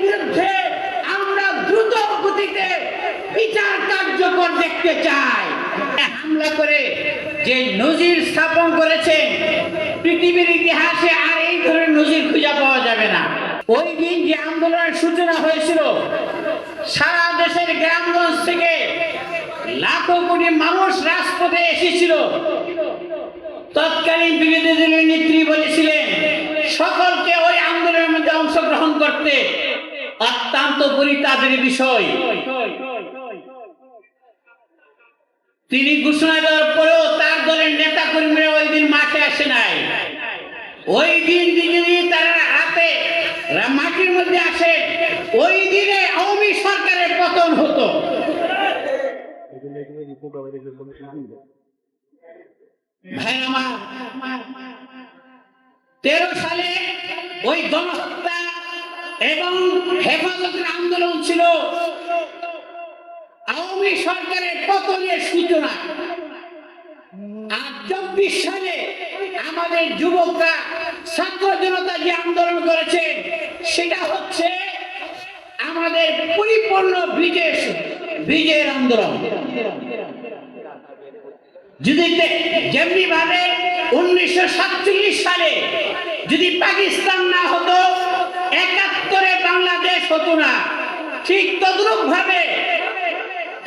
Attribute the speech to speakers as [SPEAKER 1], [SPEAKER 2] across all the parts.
[SPEAKER 1] বিরুদ্ধে আমরা দ্রুত গতিতে বিচার কার্যকর দেখতে চাই। হামলা করে যে নজির স্থাপন করেছেন পৃথিবীর ইতিহাসে আর এই ধরনের নজির খুঁজে পাওয়া যাবে না। ওই দিন যে আন্দোলনের সূচনা হয়েছিল, সারা দেশের গ্রামগঞ্জ থেকে লাখো কোটি মানুষ রাজপথে এসেছিল। তৎকালীন বিরোধী দলের নেত্রী বলেছিলেন সকলকে ওই আন্দোলনের মধ্যে অংশগ্রহণ করতে, অত্যন্ত পরিতাপের বিষয় তিনি ঘোষণা দেওয়ার পরেও তার দলের নেতা কর্মীরা ওই দিন মাঠে আসে নাই। ওই দিন যদি তারা রাতে মাটির মধ্যে আসে, ওই দিনে আওয়ামী সরকারের পতন হতো। ভাই আমার, 13 সালে ওই গণহত্যা এবং হেফাজতের আন্দোলন ছিল আওয়ামী সরকারের পতনের সূচনা। আর 24 সালে আমাদের যুবকরা, ছাত্র জনতা যে আন্দোলন করেছে, সেটা হচ্ছে আমাদের পরিপূর্ণ বিজয়ের আন্দোলন। যদি যেমনি ভাবে 1947 সালে যদি পাকিস্তান না হতো, 71-এ বাংলাদেশ হতো না, ঠিক তদ্রূপ ভাবে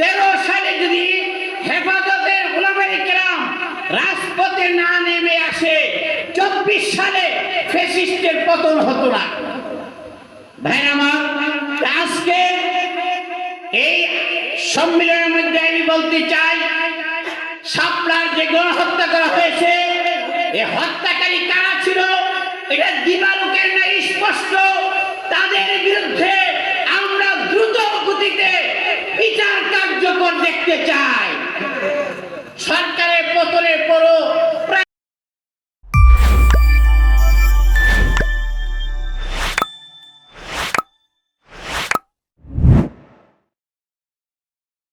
[SPEAKER 1] 13 সালে যদি হেফাজতের উলামায়ে কেরাম রাজপথে না নেমে আসে, 24 সালে ফ্যাসিস্টের পতন হতো না। ভাই আমার, আজকে এই সম্মেলনের মধ্যে আমি বলতে চাই, শাপলার যে গণহত্যা করা হয়েছে, এই হত্যাকারী কারা ছিল এটা দিবালোকের ন্যায় স্পষ্ট। তাদের বিরুদ্ধে আমরা দ্রুত গতিতে বিচার কার্যকর দেখতে চাই।